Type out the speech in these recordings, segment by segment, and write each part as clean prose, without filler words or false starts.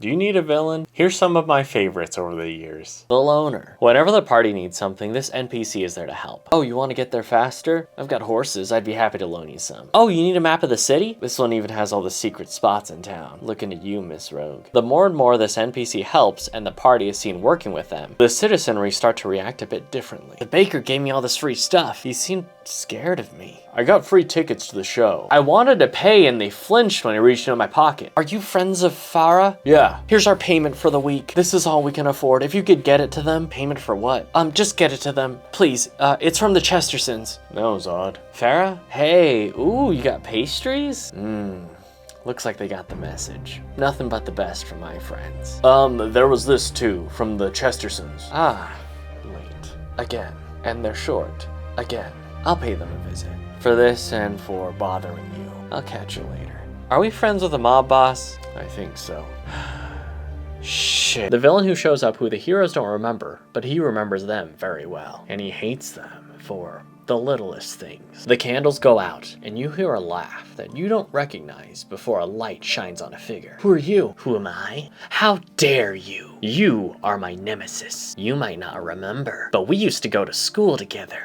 Do you need a villain? Here's some of my favorites over the years. The loner. Whenever the party needs something, this NPC is there to help. Oh, you want to get there faster? I've got horses, I'd be happy to loan you some. Oh, you need a map of the city? This one even has all the secret spots in town. Looking at you, Miss Rogue. The more and more this NPC helps and the party is seen working with them, the citizenry start to react a bit differently. The baker gave me all this free stuff. He seemed scared of me. I got free tickets to the show. I wanted to pay and they flinched when I reached into my pocket. Are you friends of Farah? Yeah. Here's our payment for the week. This is all we can afford. If you could get it to them. Payment for what? Just get it to them. Please. It's from the Chestersons. No, Zod. Farah? Hey. Ooh, you got pastries? Looks like they got the message. Nothing but the best from my friends. There was this too, from the Chestersons. Ah, late. Again. And they're short. Again. I'll pay them a visit. For this and for bothering you. I'll catch you later. Are we friends with the mob boss? I think so. Shit. The villain who shows up who the heroes don't remember, but he remembers them very well. And he hates them for the littlest things. The candles go out, and you hear a laugh that you don't recognize before a light shines on a figure. Who are you? Who am I? How dare you? You are my nemesis. You might not remember, but we used to go to school together.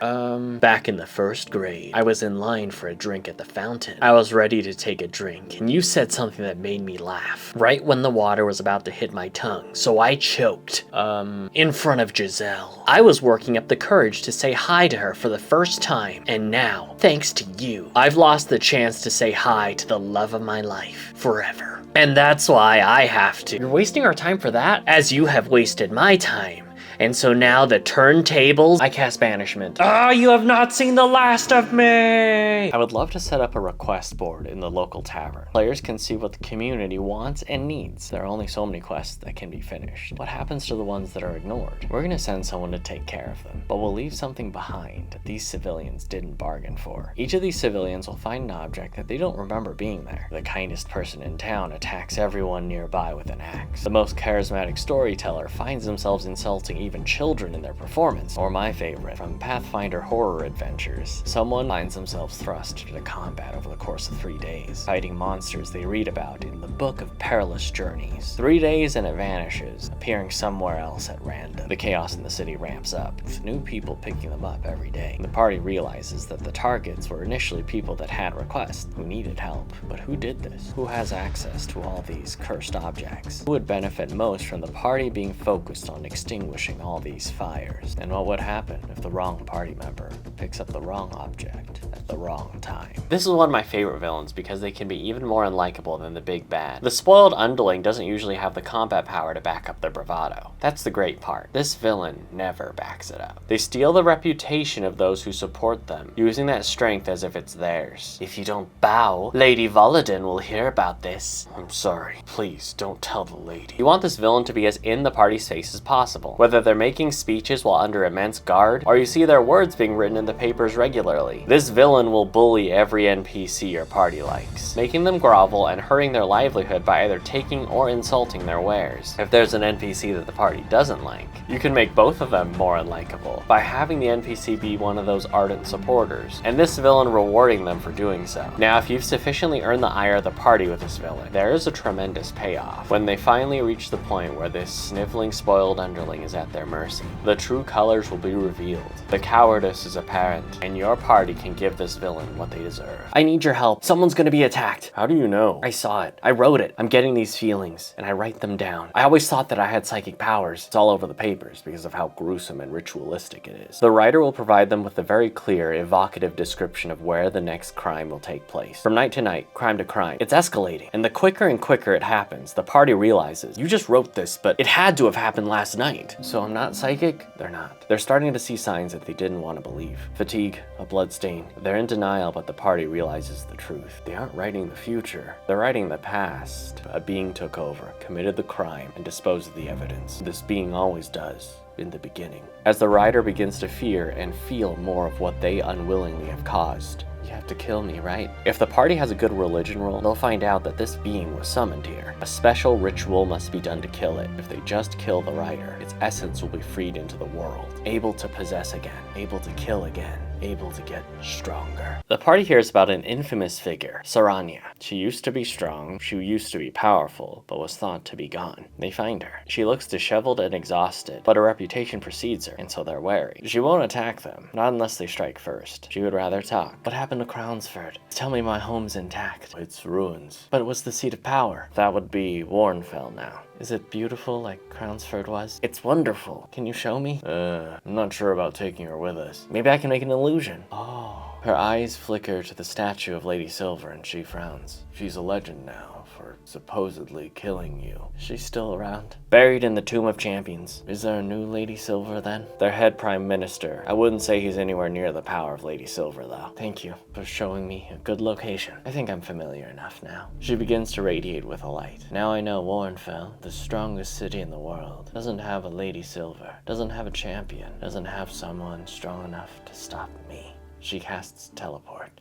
Back in the 1st grade, I was in line for a drink at the fountain. I was ready to take a drink, and you said something that made me laugh, right when the water was about to hit my tongue, so I choked. In front of Giselle. I was working up the courage to say hi to her for the first time, and now, thanks to you, I've lost the chance to say hi to the love of my life forever. And that's why I have to. You're wasting our time for that? As you have wasted my time. And so now the turntables, I cast banishment. Ah, you have not seen the last of me! I would love to set up a request board in the local tavern. Players can see what the community wants and needs. There are only so many quests that can be finished. What happens to the ones that are ignored? We're gonna send someone to take care of them, but we'll leave something behind that these civilians didn't bargain for. Each of these civilians will find an object that they don't remember being there. The kindest person in town attacks everyone nearby with an axe. The most charismatic storyteller finds themselves insulting even children in their performance. Or my favorite, from Pathfinder horror adventures, someone finds themselves thrust into combat over the course of 3 days, fighting monsters they read about in the Book of Perilous Journeys. 3 days and it vanishes, appearing somewhere else at random. The chaos in the city ramps up, with new people picking them up every day. The party realizes that the targets were initially people that had requests, who needed help. But who did this? Who has access to all these cursed objects? Who would benefit most from the party being focused on extinguishing all these fires? And what would happen if the wrong party member picks up the wrong object at the wrong time? This is one of my favorite villains because they can be even more unlikable than the big bad. The Spoiled Underling doesn't usually have the combat power to back up their bravado. That's the great part. This villain never backs it up. They steal the reputation of those who support them, using that strength as if it's theirs. If you don't bow, Lady Volodin will hear about this. I'm sorry. Please don't tell the lady. You want this villain to be as in the party's face as possible, whether they're making speeches while under immense guard, or you see their words being written in the papers regularly. This villain will bully every NPC your party likes, making them grovel and hurting their livelihood by either taking or insulting their wares. If there's an NPC that the party doesn't like, you can make both of them more unlikable by having the NPC be one of those ardent supporters, and this villain rewarding them for doing so. Now, if you've sufficiently earned the ire of the party with this villain, there is a tremendous payoff when they finally reach the point where this sniveling spoiled underling is at their mercy. The true colors will be revealed, the cowardice is apparent, and your party can give this villain what they deserve. I need your help. Someone's gonna be attacked. How do you know? I saw it. I wrote it. I'm getting these feelings, and I write them down. I always thought that I had psychic powers. It's all over the papers because of how gruesome and ritualistic it is. The writer will provide them with a very clear, evocative description of where the next crime will take place. From night to night, crime to crime, it's escalating, and the quicker and quicker it happens, the party realizes, you just wrote this, but it had to have happened last night. So I'm not psychic? They're not. They're starting to see signs that they didn't want to believe. Fatigue, a blood stain. They're in denial, but the party realizes the truth. They aren't writing the future. They're writing the past. A being took over, committed the crime, and disposed of the evidence. This being always does in the beginning. As the writer begins to fear and feel more of what they unwillingly have caused. You have to kill me, right? If the party has a good religion roll, they'll find out that this being was summoned here. A special ritual must be done to kill it. If they just kill the writer, its essence will be freed into the world, able to possess again, able to kill again. able to get stronger. The party hears about an infamous figure, Saranya. She used to be strong, she used to be powerful, but was thought to be gone. They find her. She looks disheveled and exhausted, but her reputation precedes her, and so they're wary. She won't attack them, not unless they strike first. She would rather talk. What happened to Crownsford? Tell me my home's intact. It's ruins. But it was the seat of power. That would be Warrenfell now. Is it beautiful like Crownsford was? It's wonderful. Can you show me? I'm not sure about taking her with us. Maybe I can make an illusion. Oh. Her eyes flicker to the statue of Lady Silver and she frowns. She's a legend now for supposedly killing you. She's still around. Buried in the Tomb of Champions. Is there a new Lady Silver then? Their head prime minister. I wouldn't say he's anywhere near the power of Lady Silver though. Thank you for showing me a good location. I think I'm familiar enough now. She begins to radiate with a light. Now I know Warrenfell, the strongest city in the world, doesn't have a Lady Silver, doesn't have a champion, doesn't have someone strong enough to stop me. She casts teleport.